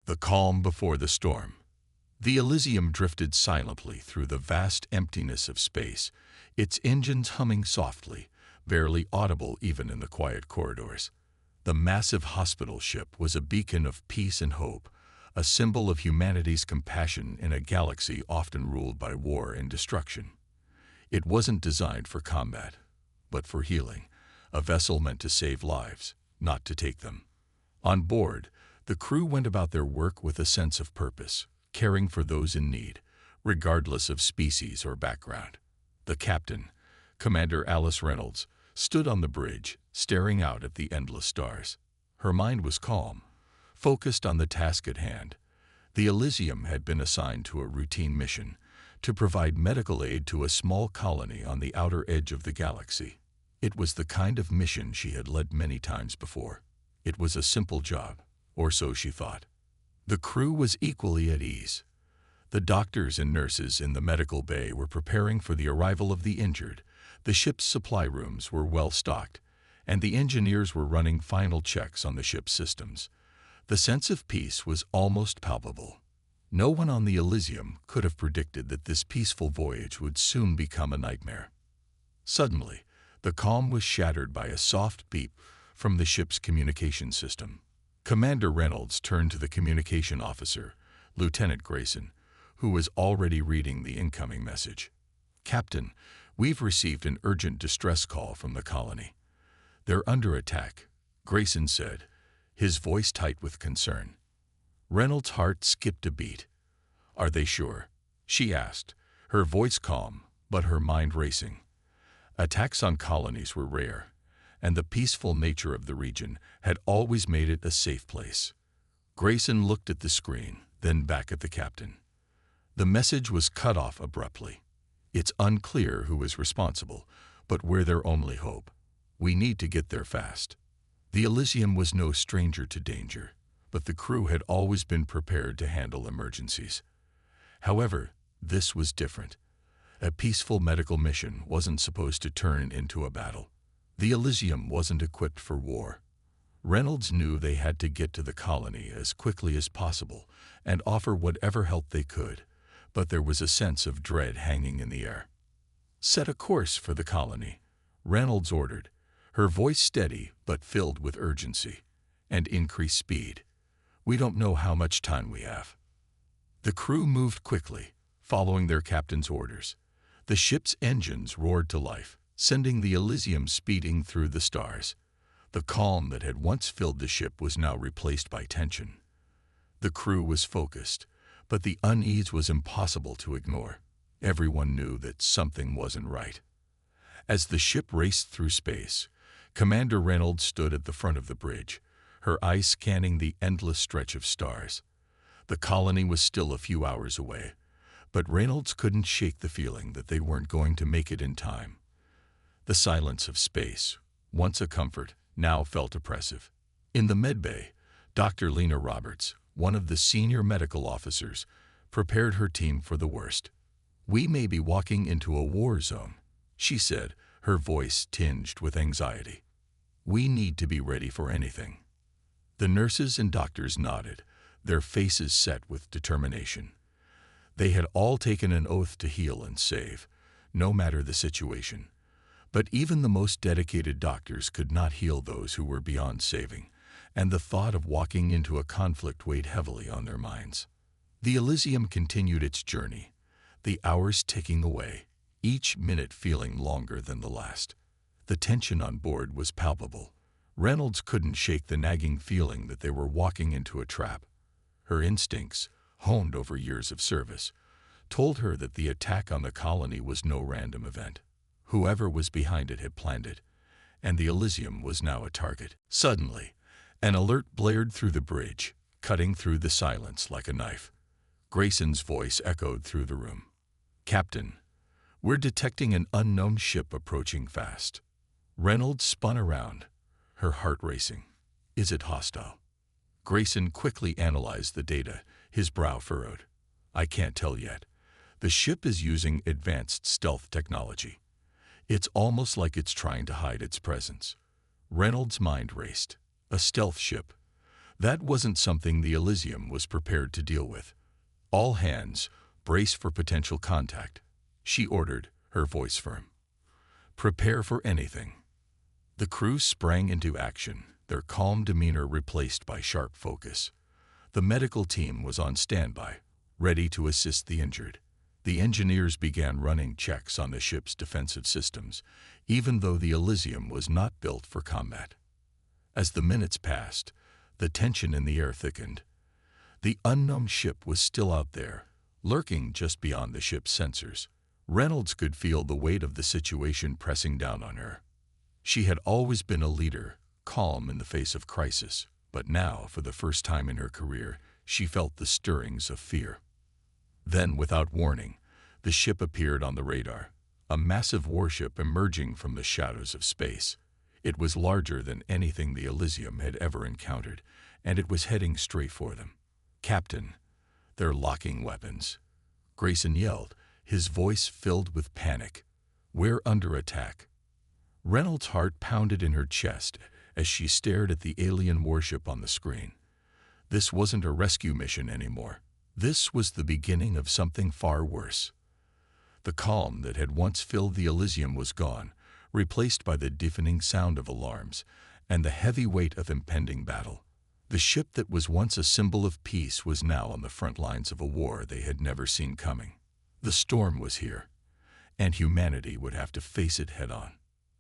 The calm before the storm. The Elysium drifted silently through the vast emptiness of space, its engines humming softly, barely audible even in the quiet corridors. The massive hospital ship was a beacon of peace and hope, a symbol of humanity's compassion in a galaxy often ruled by war and destruction. It wasn't designed for combat, but for healing, a vessel meant to save lives, not to take them. On board, the crew went about their work with a sense of purpose, caring for those in need, regardless of species or background. The captain, Commander Alice Reynolds, stood on the bridge, staring out at the endless stars. Her mind was calm, focused on the task at hand. The Elysium had been assigned to a routine mission, to provide medical aid to a small colony on the outer edge of the galaxy. It was the kind of mission she had led many times before. It was a simple job, or so she thought. The crew was equally at ease. The doctors and nurses in the medical bay were preparing for the arrival of the injured, the ship's supply rooms were well stocked, and the engineers were running final checks on the ship's systems. The sense of peace was almost palpable. No one on the Elysium could have predicted that this peaceful voyage would soon become a nightmare. Suddenly, the calm was shattered by a soft beep from the ship's communication system. Commander Reynolds turned to the communication officer, Lieutenant Grayson, who was already reading the incoming message. "Captain, we've received an urgent distress call from the colony. They're under attack," Grayson said, his voice tight with concern. Reynolds' heart skipped a beat. "Are they sure?" she asked, her voice calm, but her mind racing. Attacks on colonies were rare, and the peaceful nature of the region had always made it a safe place. Grayson looked at the screen, then back at the captain. The message was cut off abruptly. "It's unclear who is responsible, but we're their only hope. We need to get there fast." The Elysium was no stranger to danger, but the crew had always been prepared to handle emergencies. However, this was different. A peaceful medical mission wasn't supposed to turn into a battle. The Elysium wasn't equipped for war. Reynolds knew they had to get to the colony as quickly as possible and offer whatever help they could, but there was a sense of dread hanging in the air. "Set a course for the colony," Reynolds ordered, her voice steady but filled with urgency, "and increase speed. We don't know how much time we have." The crew moved quickly, following their captain's orders. The ship's engines roared to life, sending the Elysium speeding through the stars. The calm that had once filled the ship was now replaced by tension. The crew was focused, but the unease was impossible to ignore. Everyone knew that something wasn't right. As the ship raced through space, Commander Reynolds stood at the front of the bridge, her eyes scanning the endless stretch of stars. The colony was still a few hours away, but Reynolds couldn't shake the feeling that they weren't going to make it in time. The silence of space, once a comfort, now felt oppressive. In the medbay, Dr. Lena Roberts, one of the senior medical officers, prepared her team for the worst. "We may be walking into a war zone," she said, her voice tinged with anxiety. "We need to be ready for anything." The nurses and doctors nodded, their faces set with determination. They had all taken an oath to heal and save, no matter the situation. But even the most dedicated doctors could not heal those who were beyond saving, and the thought of walking into a conflict weighed heavily on their minds. The Elysium continued its journey, the hours ticking away, each minute feeling longer than the last. The tension on board was palpable. Reynolds couldn't shake the nagging feeling that they were walking into a trap. Her instincts, honed over years of service, told her that the attack on the colony was no random event. Whoever was behind it had planned it, and the Elysium was now a target. Suddenly, an alert blared through the bridge, cutting through the silence like a knife. Grayson's voice echoed through the room. "Captain, we're detecting an unknown ship approaching fast." Reynolds spun around, her heart racing. "Is it hostile?" Grayson quickly analyzed the data, his brow furrowed. "I can't tell yet. The ship is using advanced stealth technology. It's almost like it's trying to hide its presence." Reynolds' mind raced. A stealth ship. That wasn't something the Elysium was prepared to deal with. "All hands, brace for potential contact," she ordered, her voice firm. "Prepare for anything." The crew sprang into action, their calm demeanor replaced by sharp focus. The medical team was on standby, ready to assist the injured. The engineers began running checks on the ship's defensive systems, even though the Elysium was not built for combat. As the minutes passed, the tension in the air thickened. The unknown ship was still out there, lurking just beyond the ship's sensors. Reynolds could feel the weight of the situation pressing down on her. She had always been a leader, calm in the face of crisis, but now, for the first time in her career, she felt the stirrings of fear. Then, without warning, the ship appeared on the radar, a massive warship emerging from the shadows of space. It was larger than anything the Elysium had ever encountered, and it was heading straight for them. "Captain, they're locking weapons," Grayson yelled, his voice filled with panic. "We're under attack." Reynolds' heart pounded in her chest as she stared at the alien warship on the screen. This wasn't a rescue mission anymore. This was the beginning of something far worse. The calm that had once filled the Elysium was gone, replaced by the deafening sound of alarms and the heavy weight of impending battle. The ship that was once a symbol of peace was now on the front lines of a war they had never seen coming. The storm was here, and humanity would have to face it head-on.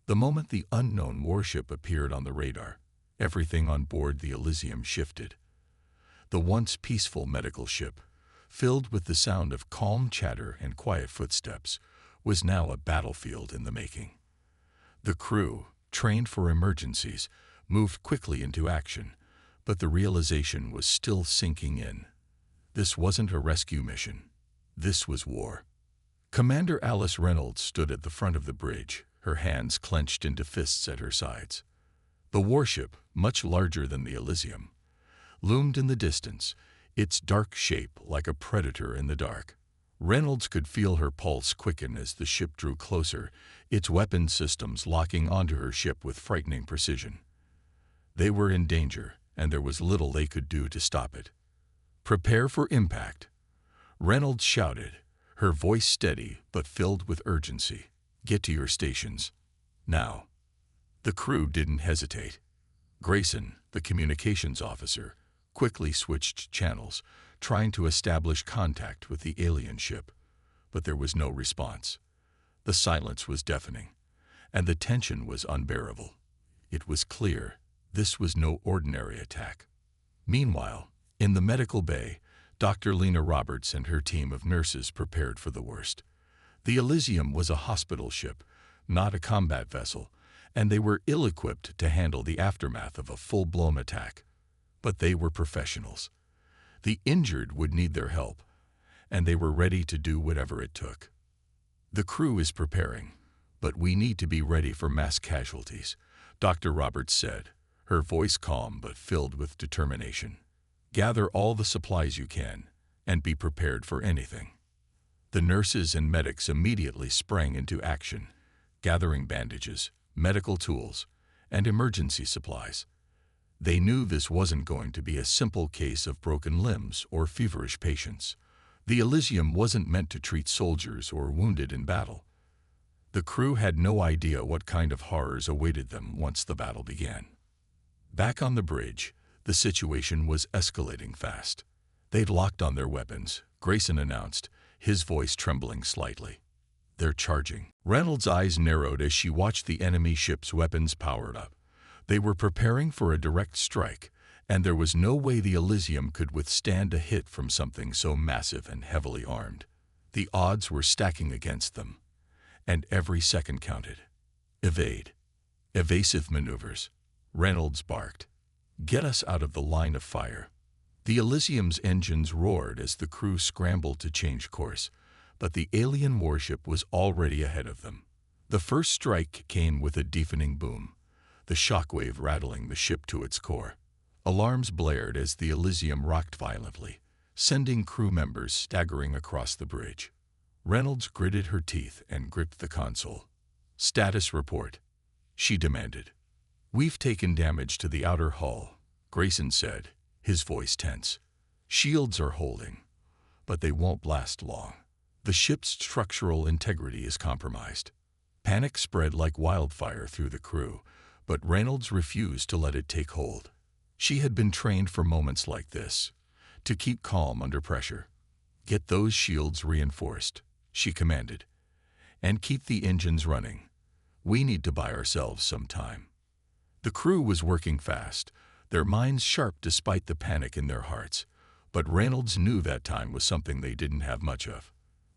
The moment the unknown warship appeared on the radar, everything on board the Elysium shifted. The once peaceful medical ship, filled with the sound of calm chatter and quiet footsteps, was now a battlefield in the making. The crew, trained for emergencies, moved quickly into action, but the realization was still sinking in. This wasn't a rescue mission. This was war. Commander Alice Reynolds stood at the front of the bridge, her hands clenched into fists at her sides. The warship, much larger than the Elysium, loomed in the distance, its dark shape like a predator in the dark. Reynolds could feel her pulse quicken as the ship drew closer, its weapon systems locking onto her ship with frightening precision. They were in danger, and there was little they could do to stop it. "Prepare for impact," Reynolds shouted, her voice steady but filled with urgency. "Get to your stations. Now." The crew didn't hesitate. Grayson, the communications officer, quickly switched channels, trying to establish contact with the alien ship, but there was no response. The silence was deafening, and the tension was unbearable. It was clear this was no ordinary attack. Meanwhile, in the medical bay, Dr. Lena Roberts and her team of nurses prepared for the worst. The Elysium was a hospital ship, not a combat vessel, and they were ill-equipped to handle the aftermath of a full-blown attack. But they were professionals. The injured would need their help, and they were ready to do whatever it took. "The crew is preparing, but we need to be ready for mass casualties," Dr. Roberts said, her voice calm but filled with determination. "Gather all the supplies you can, and be prepared for anything." The nurses and medics immediately sprang into action, gathering bandages, medical tools, and emergency supplies. They knew this wasn't going to be a simple case of broken limbs or feverish patients. The Elysium wasn't meant to treat soldiers or wounded in battle. The crew had no idea what kind of horrors awaited them once the battle began. Back on the bridge, the situation was escalating fast. They'd locked on their weapons, Grayson announced, his voice trembling slightly. "They're charging." Reynolds' eyes narrowed as she watched the enemy ship's weapons powered up. They were preparing for a direct strike, and there was no way the Elysium could withstand a hit from something so massive and heavily armed. The odds were stacking against them, and every second counted. "Evade." "Evasive maneuvers," Reynolds barked. "Get us out of the line of fire." The Elysium's engines roared as the crew scrambled to change course, but the alien warship was already ahead of them. The first strike came with a deafening boom, the shockwave rattling the ship to its core. Alarms blared as the Elysium rocked violently, sending crew members staggering across the bridge. Reynolds gritted her teeth and gripped the console. "Status report," she demanded. "We've taken damage to the outer hull," Grayson said, his voice tense. "Shields are holding, but they won't last long. The ship's structural integrity is compromised." Panic spread like wildfire through the crew, but Reynolds refused to let it take hold. She had been trained for moments like this, to keep calm under pressure. "Get those shields reinforced," she commanded, "and keep the engines running. We need to buy ourselves some time." The crew was working fast, their minds sharp despite the panic in their hearts, but Reynolds knew that time was something they didn't have much of.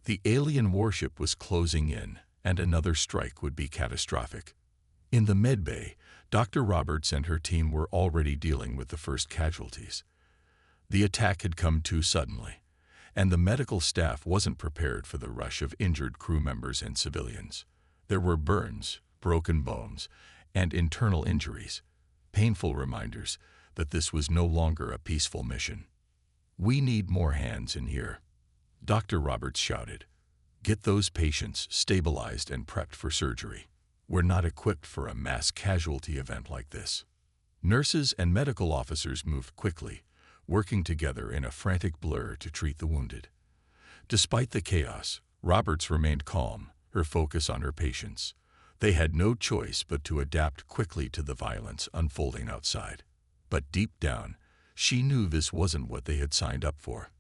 The alien warship was closing in, and another strike would be catastrophic. In the medbay, Dr. Roberts and her team were already dealing with the first casualties. The attack had come too suddenly, and the medical staff wasn't prepared for the rush of injured crew members and civilians. There were burns, broken bones, and internal injuries, painful reminders that this was no longer a peaceful mission. "We need more hands in here," Dr. Roberts shouted. "Get those patients stabilized and prepped for surgery. We're not equipped for a mass casualty event like this." Nurses and medical officers moved quickly, working together in a frantic blur to treat the wounded. Despite the chaos, Roberts remained calm, her focus on her patients. They had no choice but to adapt quickly to the violence unfolding outside. But deep down, she knew this wasn't what they had signed up for.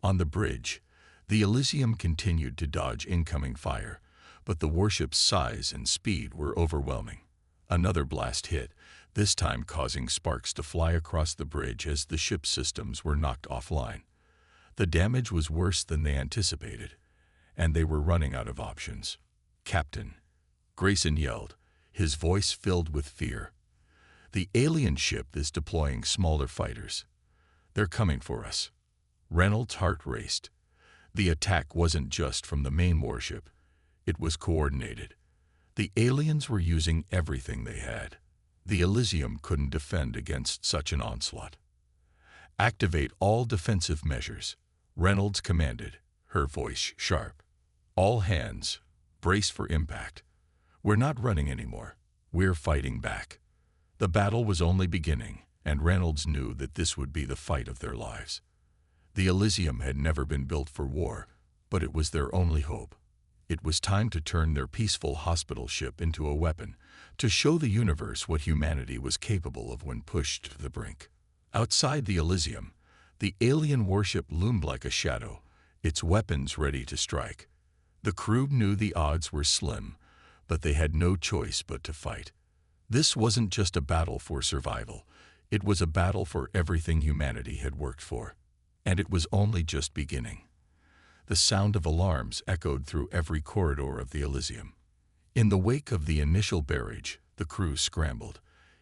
On the bridge, the Elysium continued to dodge incoming fire, but the warship's size and speed were overwhelming. Another blast hit, this time causing sparks to fly across the bridge as the ship's systems were knocked offline. The damage was worse than they anticipated, and they were running out of options. "Captain," Grayson yelled, his voice filled with fear. "The alien ship is deploying smaller fighters. They're coming for us." Reynolds' heart raced. The attack wasn't just from the main warship. It was coordinated. The aliens were using everything they had. The Elysium couldn't defend against such an onslaught. "Activate all defensive measures," Reynolds commanded, her voice sharp. "All hands, brace for impact. We're not running anymore. We're fighting back." The battle was only beginning, and Reynolds knew that this would be the fight of their lives. The Elysium had never been built for war, but it was their only hope. It was time to turn their peaceful hospital ship into a weapon, to show the universe what humanity was capable of when pushed to the brink. Outside the Elysium, the alien warship loomed like a shadow, its weapons ready to strike. The crew knew the odds were slim, but they had no choice but to fight. This wasn't just a battle for survival. It was a battle for everything humanity had worked for. And it was only just beginning. The sound of alarms echoed through every corridor of the Elysium. In the wake of the initial barrage, the crew scrambled,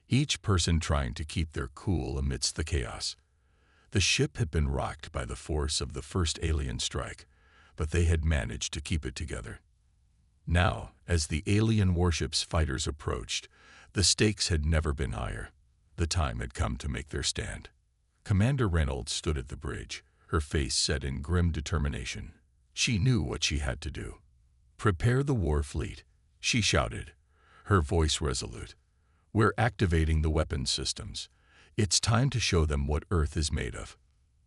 each person trying to keep their cool amidst the chaos. The ship had been rocked by the force of the first alien strike, but they had managed to keep it together. Now, as the alien warship's fighters approached, the stakes had never been higher. The time had come to make their stand. Commander Reynolds stood at the bridge, her face set in grim determination. She knew what she had to do. "Prepare the war fleet," she shouted, her voice resolute. "We're activating the weapons systems. It's time to show them what Earth is made of."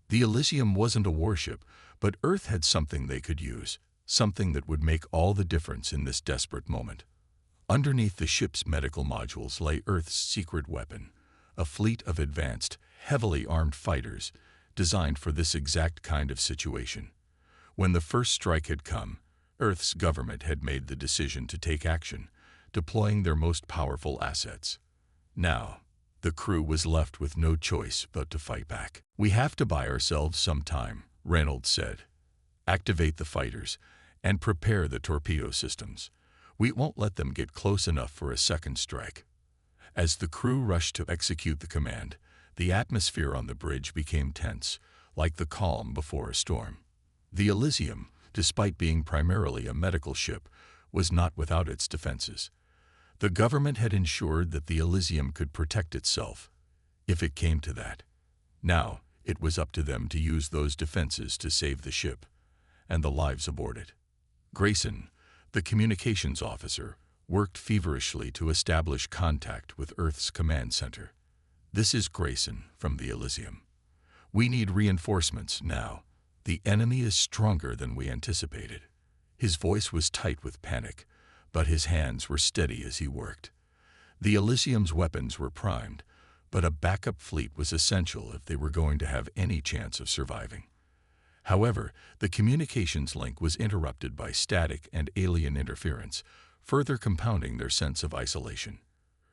The Elysium wasn't a warship, but Earth had something they could use, something that would make all the difference in this desperate moment. Underneath the ship's medical modules lay Earth's secret weapon, a fleet of advanced, heavily armed fighters designed for this exact kind of situation. When the first strike had come, Earth's government had made the decision to take action, deploying their most powerful assets. Now, the crew was left with no choice but to fight back. "We have to buy ourselves some time," Reynolds said. "Activate the fighters and prepare the torpedo systems. We won't let them get close enough for a second strike." As the crew rushed to execute the command, the atmosphere on the bridge became tense, like the calm before a storm. The Elysium, despite being primarily a medical ship, was not without its defenses. The government had ensured that the Elysium could protect itself, if it came to that. Now, it was up to them to use those defenses to save the ship, and the lives aboard it. Grayson, the communications officer, worked feverishly to establish contact with Earth's command center. "This is Grayson from the Elysium. We need reinforcements now. The enemy is stronger than we anticipated. His voice was tight with panic, but his hands were steady as he worked. The Elysium's weapons were primed, but a backup fleet was essential if they were going to have any chance of surviving. However, the communications link was interrupted by static and alien interference, further compounding their sense of isolation.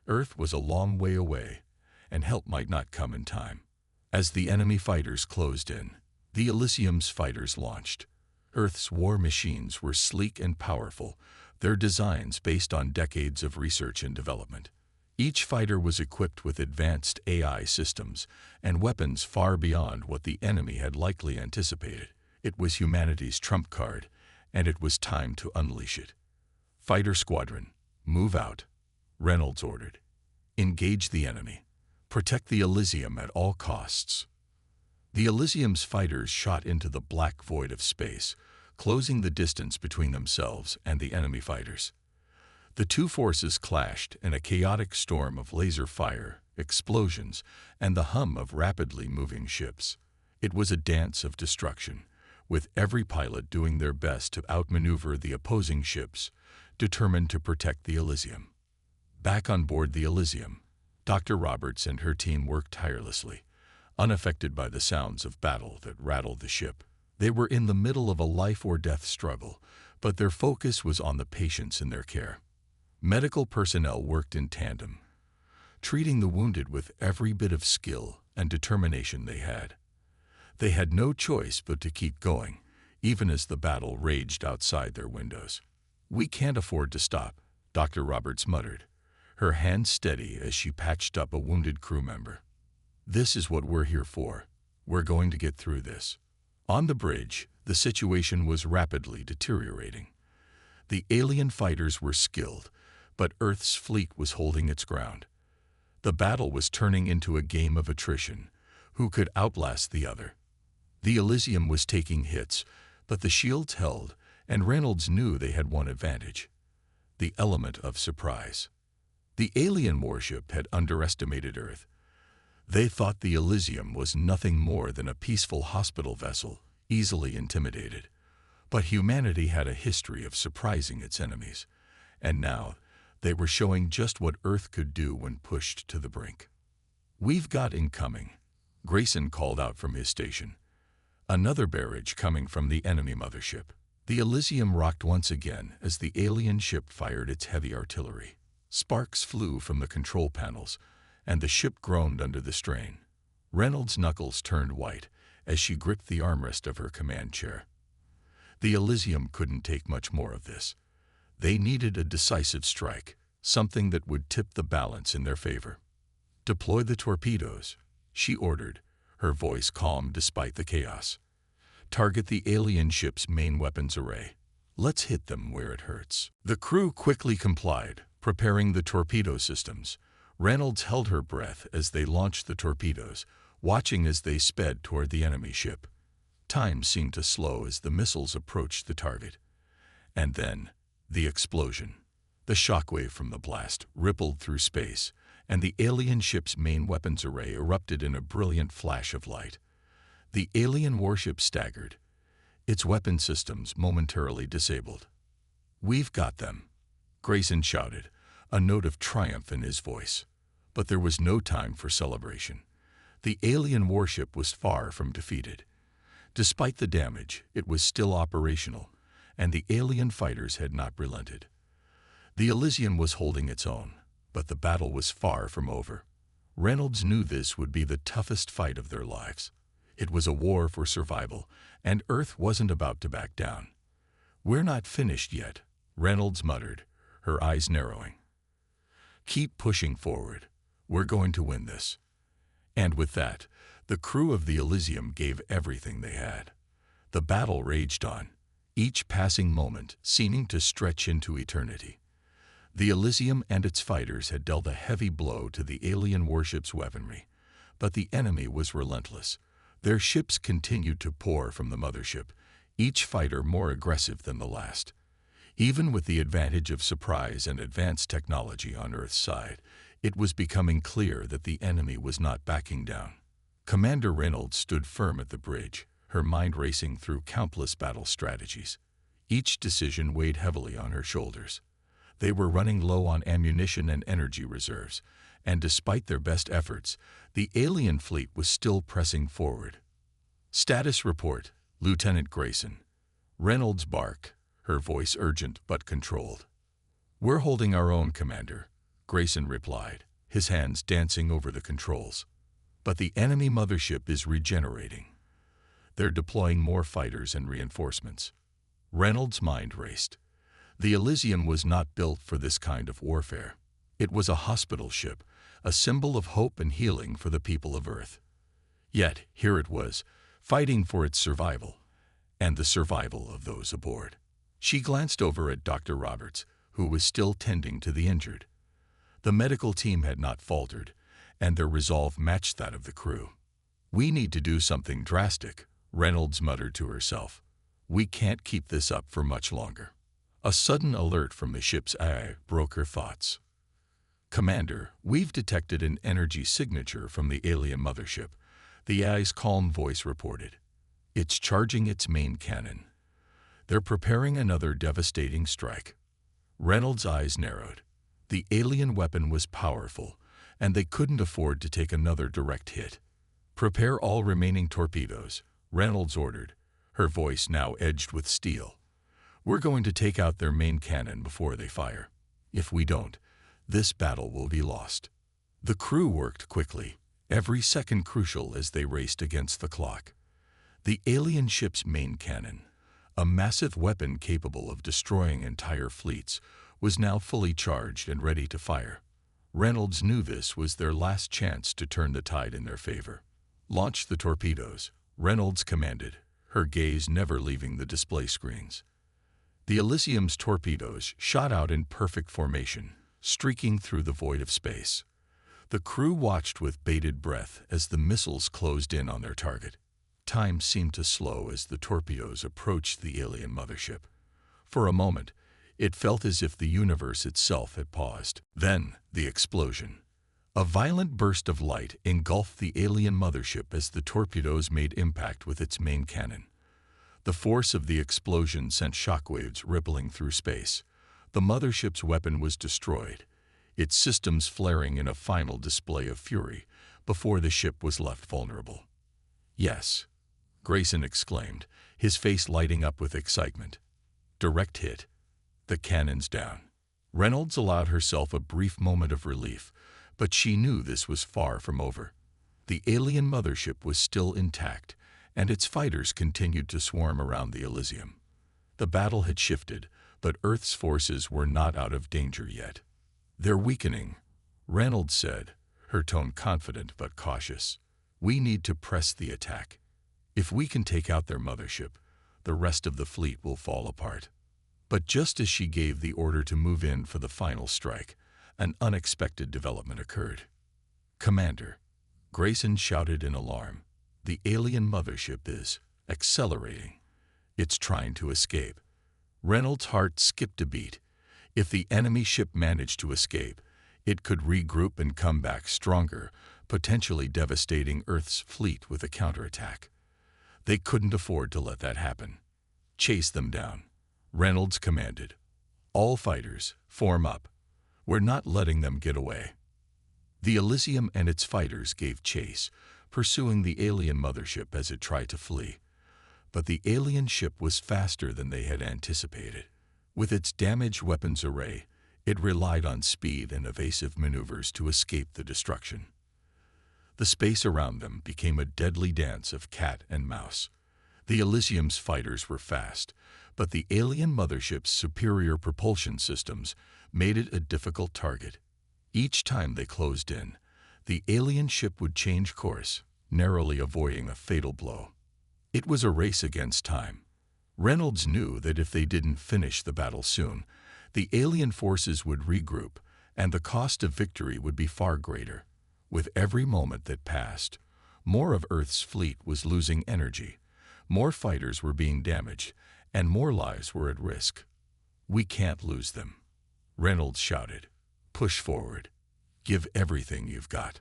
Earth was a long way away, and help might not come in time. As the enemy fighters closed in, the Elysium's fighters launched. Earth's war machines were sleek and powerful, their designs based on decades of research and development. Each fighter was equipped with advanced AI systems and weapons far beyond what the enemy had likely anticipated. It was humanity's trump card, and it was time to unleash it. Fighter Squadron, move out, Reynolds ordered. Engage the enemy. Protect the Elysium at all costs. The Elysium's fighters shot into the black void of space, closing the distance between themselves and the enemy fighters. The two forces clashed in a chaotic storm of laser fire, explosions, and the hum of rapidly moving ships. It was a dance of destruction, with every pilot doing their best to outmaneuver the opposing ships, determined to protect the Elysium. Back on board the Elysium, Dr. Roberts and her team worked tirelessly, unaffected by the sounds of battle that rattled the ship. They were in the middle of a life-or-death struggle, but their focus was on the patients in their care. Medical personnel worked in tandem, treating the wounded with every bit of skill and determination they had. They had no choice but to keep going, even as the battle raged outside their windows. "We can't afford to stop," Dr. Roberts muttered, her hand steady as she patched up a wounded crew member. "This is what we're here for. We're going to get through this." On the bridge, the situation was rapidly deteriorating. The alien fighters were skilled, but Earth's fleet was holding its ground. The battle was turning into a game of attrition. Who could outlast the other? The Elysium was taking hits, but the shields held, and Reynolds knew they had one advantage: the element of surprise. The alien warship had underestimated Earth. They thought the Elysium was nothing more than a peaceful hospital vessel, easily intimidated. But humanity had a history of surprising its enemies, and now they were showing just what Earth could do when pushed to the brink. "We've got incoming," Grayson called out from his station. Another barrage coming from the enemy mothership. The Elysium rocked once again as the alien ship fired its heavy artillery. Sparks flew from the control panels, and the ship groaned under the strain. Reynolds' knuckles turned white as she gripped the armrest of her command chair. The Elysium couldn't take much more of this. They needed a decisive strike, something that would tip the balance in their favor. "Deploy the torpedoes," she ordered, her voice calm despite the chaos. "Target the alien ship's main weapons array. Let's hit them where it hurts." The crew quickly complied, preparing the torpedo systems. Reynolds held her breath as they launched the torpedoes, watching as they sped toward the enemy ship. Time seemed to slow as the missiles approached the target. And then, the explosion. The shockwave from the blast rippled through space, and the alien ship's main weapons array erupted in a brilliant flash of light. The alien warship staggered, its weapon systems momentarily disabled. "We've got them," Grayson shouted, a note of triumph in his voice. But there was no time for celebration. The alien warship was far from defeated. Despite the damage, it was still operational, and the alien fighters had not relented. The Elysium was holding its own, but the battle was far from over. Reynolds knew this would be the toughest fight of their lives. It was a war for survival, and Earth wasn't about to back down. "We're not finished yet," Reynolds muttered, her eyes narrowing. "Keep pushing forward. We're going to win this." And with that, the crew of the Elysium gave everything they had. The battle raged on, each passing moment seeming to stretch into eternity. The Elysium and its fighters had dealt a heavy blow to the alien warship's weaponry, but the enemy was relentless. Their ships continued to pour from the mothership, each fighter more aggressive than the last. Even with the advantage of surprise and advanced technology on Earth's side, it was becoming clear that the enemy was not backing down. Commander Reynolds stood firm at the bridge, her mind racing through countless battle strategies. Each decision weighed heavily on her shoulders. They were running low on ammunition and energy reserves, and despite their best efforts, the alien fleet was still pressing forward. Status report, Lieutenant Grayson. Reynolds barked, her voice urgent but controlled. "We're holding our own, Commander," Grayson replied, his hands dancing over the controls. "But the enemy mothership is regenerating. They're deploying more fighters and reinforcements." Reynolds' mind raced. The Elysium was not built for this kind of warfare. It was a hospital ship, a symbol of hope and healing for the people of Earth. Yet, here it was, fighting for its survival, and the survival of those aboard. She glanced over at Dr. Roberts, who was still tending to the injured. The medical team had not faltered, and their resolve matched that of the crew. "We need to do something drastic," Reynolds muttered to herself. "We can't keep this up for much longer." A sudden alert from the ship's AI broke her thoughts. "Commander, we've detected an energy signature from the alien mothership," the AI's calm voice reported. "It's charging its main cannon. They're preparing another devastating strike." Reynolds' eyes narrowed. The alien weapon was powerful, and they couldn't afford to take another direct hit. "Prepare all remaining torpedoes," Reynolds ordered, her voice now edged with steel. "We're going to take out their main cannon before they fire. If we don't, this battle will be lost." The crew worked quickly, every second crucial as they raced against the clock. The alien ship's main cannon, a massive weapon capable of destroying entire fleets, was now fully charged and ready to fire. Reynolds knew this was their last chance to turn the tide in their favor. "Launch the torpedoes," Reynolds commanded, her gaze never leaving the display screens. The Elysium's torpedoes shot out in perfect formation, streaking through the void of space. The crew watched with bated breath as the missiles closed in on their target. Time seemed to slow as the torpedoes approached the alien mothership. For a moment, it felt as if the universe itself had paused. Then, the explosion. A violent burst of light engulfed the alien mothership as the torpedoes made impact with its main cannon. The force of the explosion sent shockwaves rippling through space. The mothership's weapon was destroyed, its systems flaring in a final display of fury before the ship was left vulnerable. "Yes," Grayson exclaimed, his face lighting up with excitement. "Direct hit. The cannon's down." Reynolds allowed herself a brief moment of relief, but she knew this was far from over. The alien mothership was still intact, and its fighters continued to swarm around the Elysium. The battle had shifted, but Earth's forces were not out of danger yet. "They're weakening," Reynolds said, her tone confident but cautious. "We need to press the attack. If we can take out their mothership, the rest of the fleet will fall apart." But just as she gave the order to move in for the final strike, an unexpected development occurred. "Commander," Grayson shouted in alarm, "the alien mothership is accelerating. It's trying to escape." Reynolds' heart skipped a beat. If the enemy ship managed to escape, it could regroup and come back stronger, potentially devastating Earth's fleet with a counterattack. They couldn't afford to let that happen. "Chase them down," Reynolds commanded. "All fighters, form up. We're not letting them get away." The Elysium and its fighters gave chase, pursuing the alien mothership as it tried to flee. But the alien ship was faster than they had anticipated. With its damaged weapons array, it relied on speed and evasive maneuvers to escape the destruction. The space around them became a deadly dance of cat and mouse. The Elysium's fighters were fast, but the alien mothership's superior propulsion systems made it a difficult target. Each time they closed in, the alien ship would change course, narrowly avoiding a fatal blow. It was a race against time. Reynolds knew that if they didn't finish the battle soon, the alien forces would regroup, and the cost of victory would be far greater. With every moment that passed, more of Earth's fleet was losing energy, more fighters were being damaged, and more lives were at risk. "We can't lose them," Reynolds shouted. "Push forward. Give everything you've got."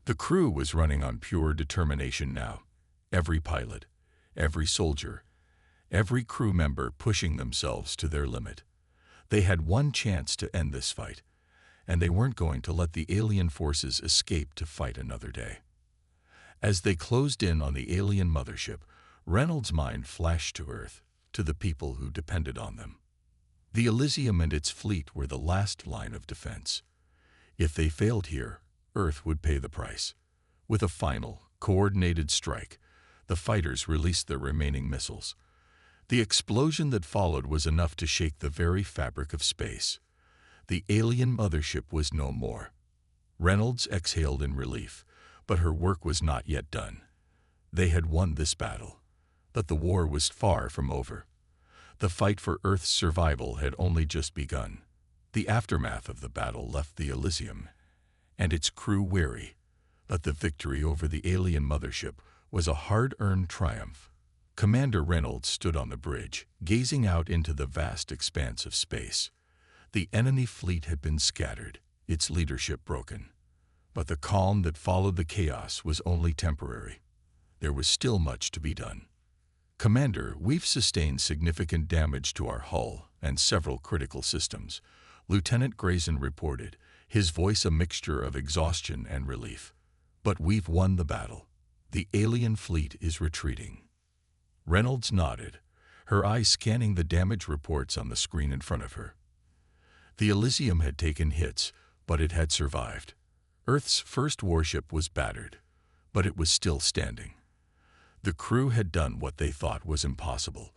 The crew was running on pure determination now. Every pilot, every soldier, every crew member pushing themselves to their limit. They had one chance to end this fight, and they weren't going to let the alien forces escape to fight another day. As they closed in on the alien mothership, Reynolds' mind flashed to Earth, to the people who depended on them. The Elysium and its fleet were the last line of defense. If they failed here, Earth would pay the price. With a final, coordinated strike, the fighters released their remaining missiles. The explosion that followed was enough to shake the very fabric of space. The alien mothership was no more. Reynolds exhaled in relief, but her work was not yet done. They had won this battle, but the war was far from over. The fight for Earth's survival had only just begun. The aftermath of the battle left the Elysium and its crew weary, but the victory over the alien mothership was a hard-earned triumph. Commander Reynolds stood on the bridge, gazing out into the vast expanse of space. The enemy fleet had been scattered, its leadership broken. But the calm that followed the chaos was only temporary. There was still much to be done. "Commander, we've sustained significant damage to our hull and several critical systems," Lieutenant Grayson reported, his voice a mixture of exhaustion and relief. "But we've won the battle. The alien fleet is retreating." Reynolds nodded, her eyes scanning the damage reports on the screen in front of her. The Elysium had taken hits, but it had survived. Earth's first warship was battered, but it was still standing. The crew had done what they thought was impossible,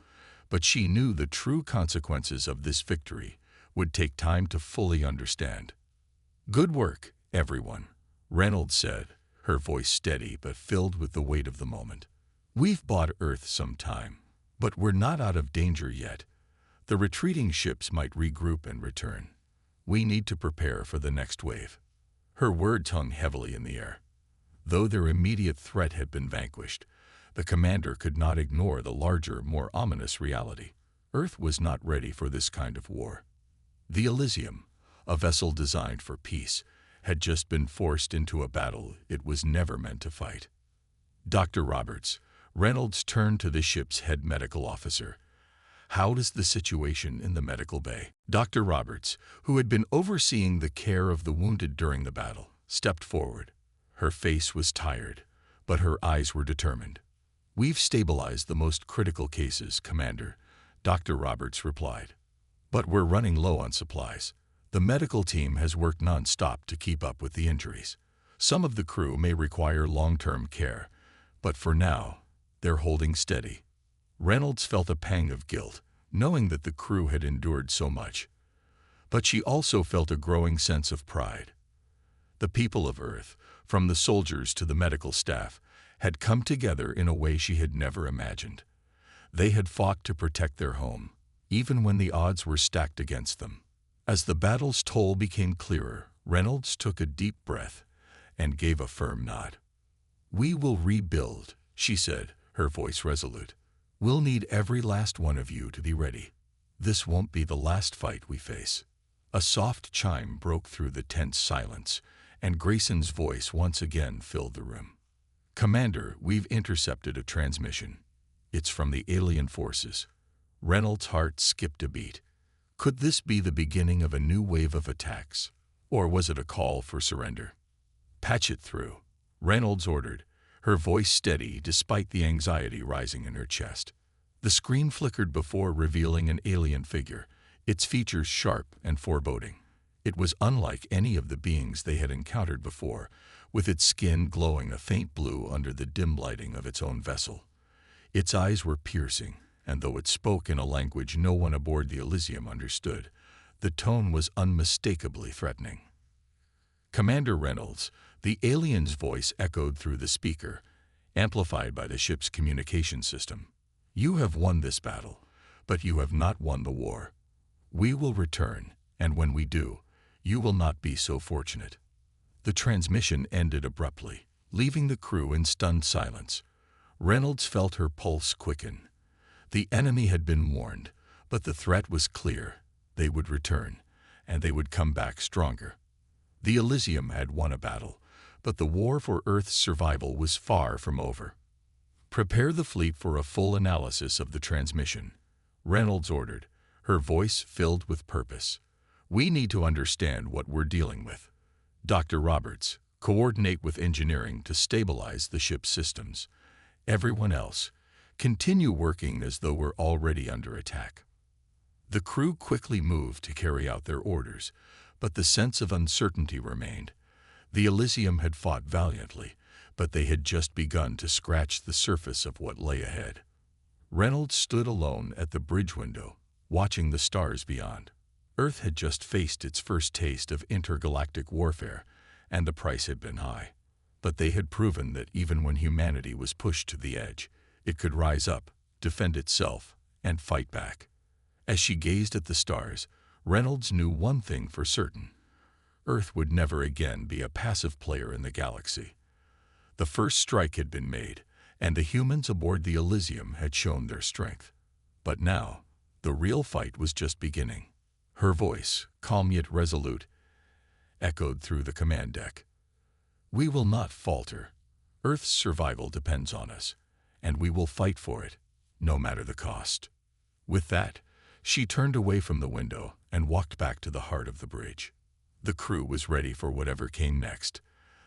but she knew the true consequences of this victory would take time to fully understand. "Good work, everyone," Reynolds said, her voice steady but filled with the weight of the moment. "We've bought Earth some time, but we're not out of danger yet. The retreating ships might regroup and return. We need to prepare for the next wave." Her words hung heavily in the air. Though their immediate threat had been vanquished, the commander could not ignore the larger, more ominous reality. Earth was not ready for this kind of war. The Elysium, a vessel designed for peace, had just been forced into a battle it was never meant to fight. "Dr. Roberts," Reynolds turned to the ship's head medical officer. "How is the situation in the medical bay?" Dr. Roberts, who had been overseeing the care of the wounded during the battle, stepped forward. Her face was tired, but her eyes were determined. "We've stabilized the most critical cases, Commander," Dr. Roberts replied. "But we're running low on supplies. The medical team has worked non-stop to keep up with the injuries. Some of the crew may require long-term care, but for now, they're holding steady." Reynolds felt a pang of guilt, knowing that the crew had endured so much. But she also felt a growing sense of pride. The people of Earth, from the soldiers to the medical staff, had come together in a way she had never imagined. They had fought to protect their home, even when the odds were stacked against them. As the battle's toll became clearer, Reynolds took a deep breath and gave a firm nod. "We will rebuild," she said, her voice resolute. "We'll need every last one of you to be ready. This won't be the last fight we face." A soft chime broke through the tense silence, and Grayson's voice once again filled the room. "Commander, we've intercepted a transmission. It's from the alien forces." Reynolds' heart skipped a beat. Could this be the beginning of a new wave of attacks, or was it a call for surrender? "Patch it through," Reynolds ordered, her voice steady despite the anxiety rising in her chest. The screen flickered before revealing an alien figure, its features sharp and foreboding. It was unlike any of the beings they had encountered before, with its skin glowing a faint blue under the dim lighting of its own vessel. Its eyes were piercing, and though it spoke in a language no one aboard the Elysium understood, the tone was unmistakably threatening. "Commander Reynolds," the alien's voice echoed through the speaker, amplified by the ship's communication system. "You have won this battle, but you have not won the war. We will return, and when we do, you will not be so fortunate." The transmission ended abruptly, leaving the crew in stunned silence. Reynolds felt her pulse quicken. The enemy had been warned, but the threat was clear. They would return, and they would come back stronger. The Elysium had won a battle, But the war for Earth's survival was far from over. "Prepare the fleet for a full analysis of the transmission," Reynolds ordered, her voice filled with purpose. "We need to understand what we're dealing with. Dr. Roberts, coordinate with engineering to stabilize the ship's systems. Everyone else, continue working as though we're already under attack." The crew quickly moved to carry out their orders, but the sense of uncertainty remained. The Elysium had fought valiantly, but they had just begun to scratch the surface of what lay ahead. Reynolds stood alone at the bridge window, watching the stars beyond. Earth had just faced its first taste of intergalactic warfare, and the price had been high. But they had proven that even when humanity was pushed to the edge, it could rise up, defend itself, and fight back. As she gazed at the stars, Reynolds knew one thing for certain: Earth would never again be a passive player in the galaxy. The first strike had been made, and the humans aboard the Elysium had shown their strength. But now, the real fight was just beginning. Her voice, calm yet resolute, echoed through the command deck. "We will not falter. Earth's survival depends on us, and we will fight for it, no matter the cost." With that, she turned away from the window and walked back to the heart of the bridge. The crew was ready for whatever came next.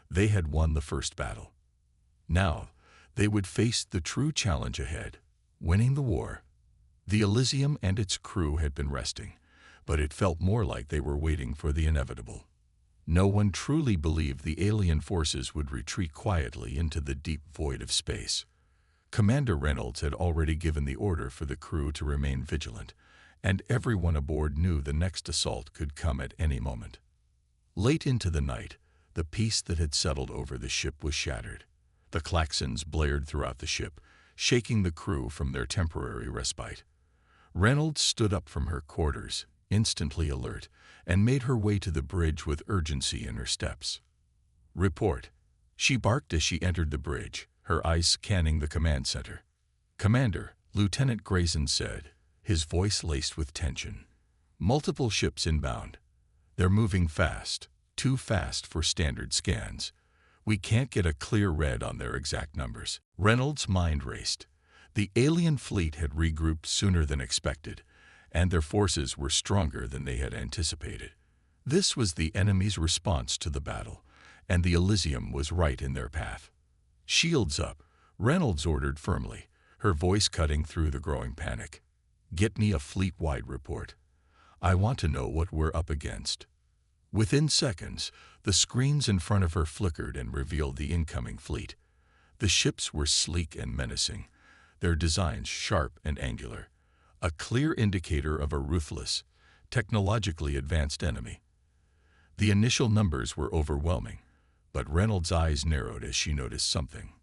They had won the first battle. Now, they would face the true challenge ahead: winning the war. The Elysium and its crew had been resting, but it felt more like they were waiting for the inevitable. No one truly believed the alien forces would retreat quietly into the deep void of space. Commander Reynolds had already given the order for the crew to remain vigilant, and everyone aboard knew the next assault could come at any moment. Late into the night, the peace that had settled over the ship was shattered. The klaxons blared throughout the ship, shaking the crew from their temporary respite. Reynolds stood up from her quarters, instantly alert, and made her way to the bridge with urgency in her steps. "Report," she barked as she entered the bridge, her eyes scanning the command center. "Commander," Lieutenant Grayson said, his voice laced with tension. "Multiple ships inbound. They're moving fast, too fast for standard scans. We can't get a clear read on their exact numbers." Reynolds' mind raced. The alien fleet had regrouped sooner than expected, and their forces were stronger than they had anticipated. This was the enemy's response to the battle, and the Elysium was right in their path. "Shields up," Reynolds ordered firmly, her voice cutting through the growing panic. "Get me a fleet-wide report. I want to know what we're up against." Within seconds, the screens in front of her flickered and revealed the incoming fleet. The ships were sleek and menacing, their designs sharp and angular, a clear indicator of a ruthless, technologically advanced enemy. The initial numbers were overwhelming, but Reynolds' eyes narrowed as she noticed something.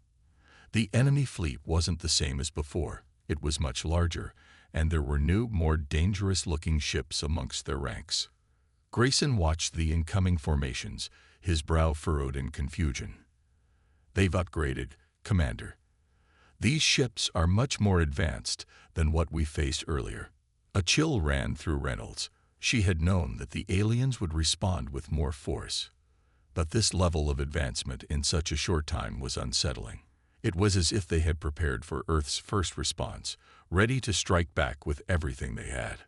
The enemy fleet wasn't the same as before. It was much larger, and there were new, more dangerous-looking ships amongst their ranks. Grayson watched the incoming formations, his brow furrowed in confusion. "They've upgraded, Commander. These ships are much more advanced than what we faced earlier." A chill ran through Reynolds. She had known that the aliens would respond with more force. But this level of advancement in such a short time was unsettling. It was as if they had prepared for Earth's first response, ready to strike back with everything they had.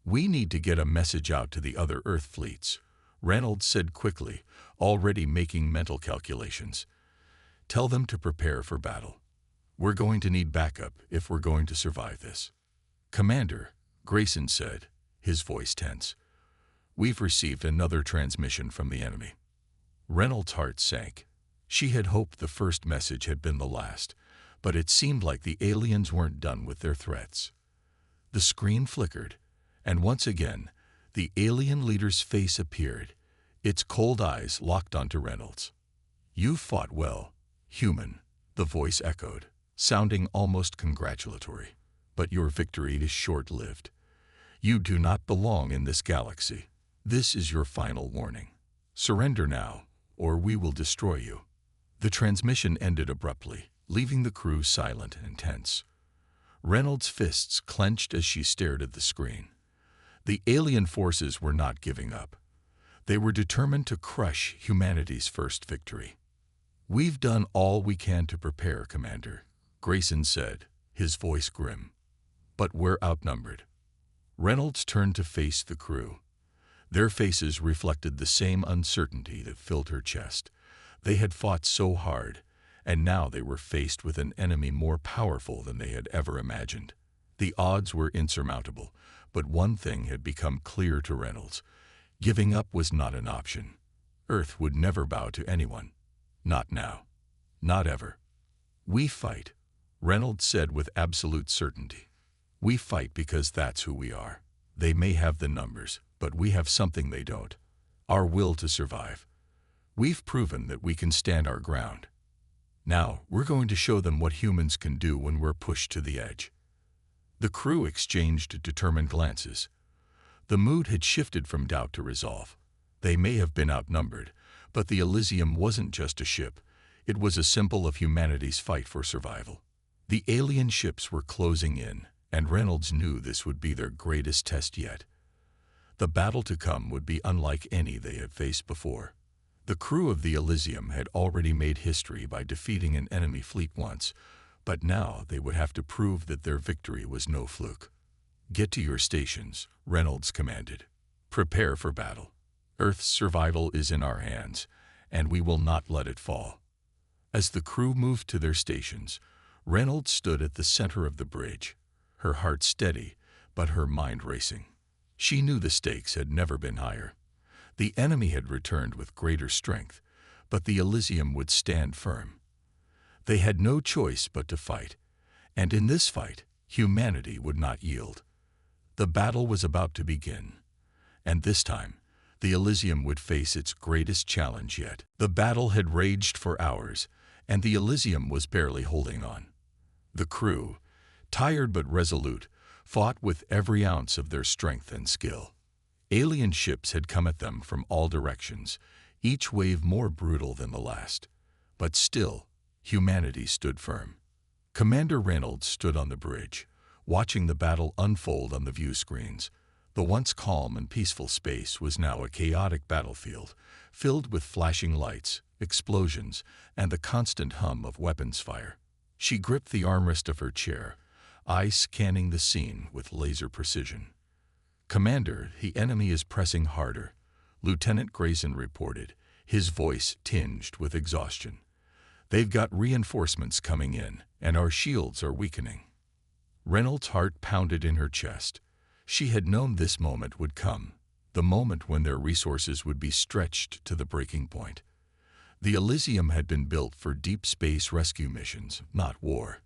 "We need to get a message out to the other Earth fleets," Reynolds said quickly, already making mental calculations. "Tell them to prepare for battle. We're going to need backup if we're going to survive this." "Commander," Grayson said, his voice tense, "we've received another transmission from the enemy." Reynolds' heart sank. She had hoped the first message had been the last, but it seemed like the aliens weren't done with their threats. The screen flickered, and once again, the alien leader's face appeared, its cold eyes locked onto Reynolds. "You fought well, human," the voice echoed, sounding almost congratulatory. "But your victory is short-lived. You do not belong in this galaxy. This is your final warning. Surrender now, or we will destroy you." The transmission ended abruptly, leaving the crew silent and tense. Reynolds' fists clenched as she stared at the screen. The alien forces were not giving up. They were determined to crush humanity's first victory. "We've done all we can to prepare, Commander," Grayson said, his voice grim. "But we're outnumbered." Reynolds turned to face the crew. Their faces reflected the same uncertainty that filled her chest. They had fought so hard, and now they were faced with an enemy more powerful than they had ever imagined. The odds were insurmountable, but one thing had become clear to Reynolds. Giving up was not an option. Earth would never bow to anyone. Not now. Not ever. "We fight," Reynolds said with absolute certainty. "We fight because that's who we are. They may have the numbers, but we have something they don't. Our will to survive. We've proven that we can stand our ground. Now, we're going to show them what humans can do when we're pushed to the edge." The crew exchanged determined glances. The mood had shifted from doubt to resolve. They may have been outnumbered, but the Elysium wasn't just a ship. It was a symbol of humanity's fight for survival. The alien ships were closing in, and Reynolds knew this would be their greatest test yet. The battle to come would be unlike any they had faced before. The crew of the Elysium had already made history by defeating an enemy fleet once, but now they would have to prove that their victory was no fluke. "Get to your stations," Reynolds commanded. "Prepare for battle. Earth's survival is in our hands, and we will not let it fall." As the crew moved to their stations, Reynolds stood at the center of the bridge, her heart steady, but her mind racing. She knew the stakes had never been higher. The enemy had returned with greater strength, but the Elysium would stand firm. They had no choice but to fight, and in this fight, humanity would not yield. The battle was about to begin, and this time, the Elysium would face its greatest challenge yet. The battle had raged for hours, and the Elysium was barely holding on. The crew, tired but resolute, fought with every ounce of their strength and skill. Alien ships had come at them from all directions, each wave more brutal than the last. But still, humanity stood firm. Commander Reynolds stood on the bridge, watching the battle unfold on the view screens. The once calm and peaceful space was now a chaotic battlefield, filled with flashing lights, explosions, and the constant hum of weapons fire. She gripped the armrest of her chair, eyes scanning the scene with laser precision. "Commander, the enemy is pressing harder," Lieutenant Grayson reported, his voice tinged with exhaustion. "They've got reinforcements coming in, and our shields are weakening." Reynolds' heart pounded in her chest. She had known this moment would come, the moment when their resources would be stretched to the breaking point. The Elysium had been built for deep space rescue missions, not war.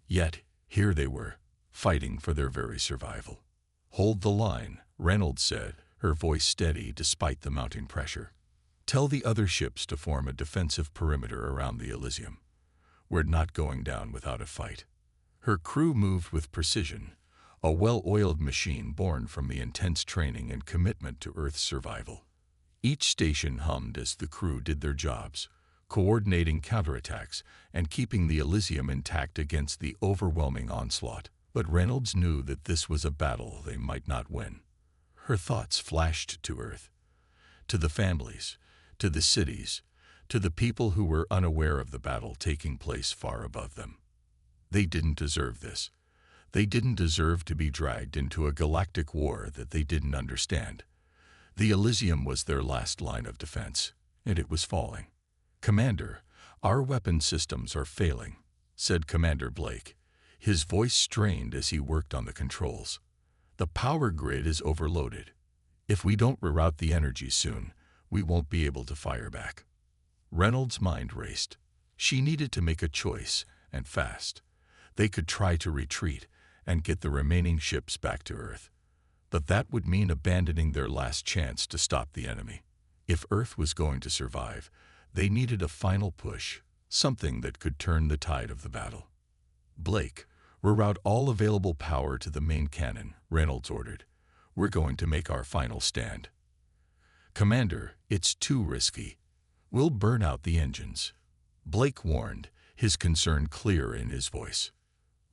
Yet, here they were, fighting for their very survival. "Hold the line," Reynolds said, her voice steady despite the mounting pressure. "Tell the other ships to form a defensive perimeter around the Elysium. We're not going down without a fight." Her crew moved with precision, a well-oiled machine born from the intense training and commitment to Earth's survival. Each station hummed as the crew did their jobs, coordinating counterattacks and keeping the Elysium intact against the overwhelming onslaught. But Reynolds knew that this was a battle they might not win. Her thoughts flashed to Earth, to the families, to the cities, to the people who were unaware of the battle taking place far above them. They didn't deserve this. They didn't deserve to be dragged into a galactic war that they didn't understand. The Elysium was their last line of defense, and it was falling. "Commander, our weapon systems are failing," said Commander Blake, his voice strained as he worked on the controls. "The power grid is overloaded. If we don't reroute the energy soon, we won't be able to fire back." Reynolds' mind raced. She needed to make a choice, and fast. They could try to retreat and get the remaining ships back to Earth. But that would mean abandoning their last chance to stop the enemy. If Earth was going to survive, they needed a final push, something that could turn the tide of the battle. "Blake, reroute all available power to the main cannon," Reynolds ordered. "We're going to make our final stand." "Commander, it's too risky. We'll burn out the engines," Blake warned, his concern clear in his voice.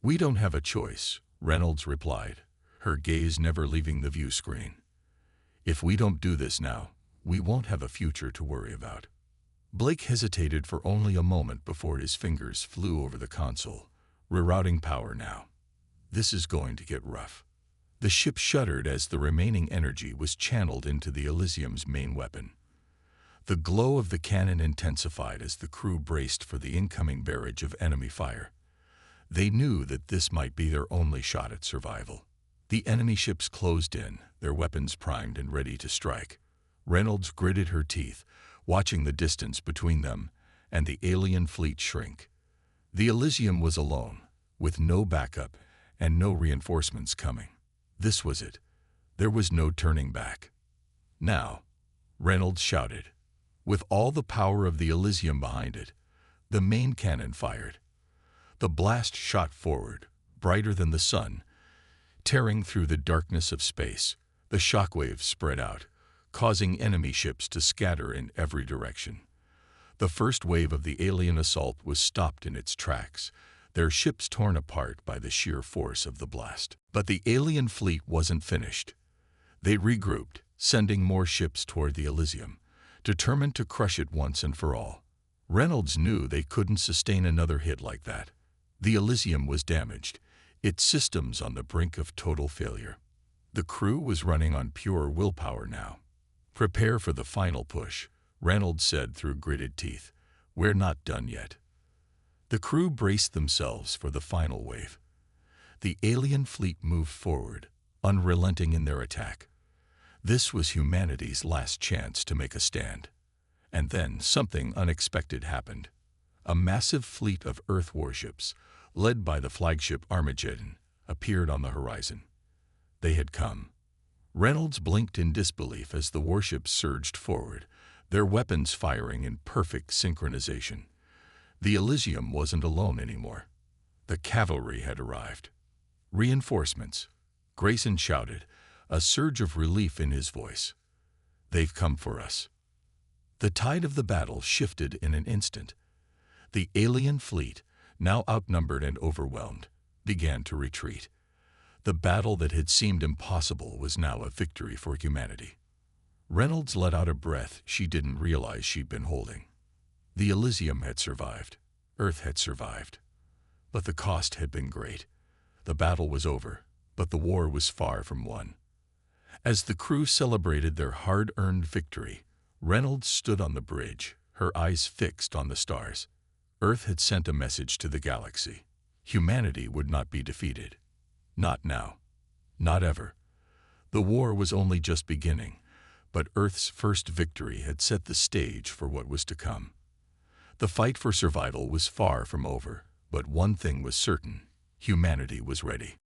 "We don't have a choice," Reynolds replied, her gaze never leaving the view screen. "If we don't do this now, we won't have a future to worry about." Blake hesitated for only a moment before his fingers flew over the console. Rerouting power now. This is going to get rough. The ship shuddered as the remaining energy was channeled into the Elysium's main weapon. The glow of the cannon intensified as the crew braced for the incoming barrage of enemy fire. They knew that this might be their only shot at survival. The enemy ships closed in, their weapons primed and ready to strike. Reynolds gritted her teeth, watching the distance between them and the alien fleet shrink. The Elysium was alone, with no backup and no reinforcements coming. This was it. There was no turning back. Now, Reynolds shouted. With all the power of the Elysium behind it, the main cannon fired. The blast shot forward, brighter than the sun, tearing through the darkness of space. The shockwaves spread out, causing enemy ships to scatter in every direction. The first wave of the alien assault was stopped in its tracks, their ships torn apart by the sheer force of the blast. But the alien fleet wasn't finished. They regrouped, sending more ships toward the Elysium, determined to crush it once and for all. Reynolds knew they couldn't sustain another hit like that. The Elysium was damaged, its systems on the brink of total failure. The crew was running on pure willpower now. "Prepare for the final push," Reynolds said through gritted teeth. "We're not done yet." The crew braced themselves for the final wave. The alien fleet moved forward, unrelenting in their attack. This was humanity's last chance to make a stand. And then something unexpected happened. A massive fleet of Earth warships, led by the flagship Armageddon, appeared on the horizon. They had come. Reynolds blinked in disbelief as the warships surged forward, their weapons firing in perfect synchronization. The Elysium wasn't alone anymore. The cavalry had arrived. "Reinforcements," Grayson shouted, a surge of relief in his voice. "They've come for us." The tide of the battle shifted in an instant. The alien fleet, now outnumbered and overwhelmed, began to retreat. The battle that had seemed impossible was now a victory for humanity. Reynolds let out a breath she didn't realize she'd been holding. The Elysium had survived. Earth had survived. But the cost had been great. The battle was over, but the war was far from won. As the crew celebrated their hard-earned victory, Reynolds stood on the bridge, her eyes fixed on the stars. Earth had sent a message to the galaxy. Humanity would not be defeated. Not now. Not ever. The war was only just beginning, but Earth's first victory had set the stage for what was to come. The fight for survival was far from over, but one thing was certain: humanity was ready.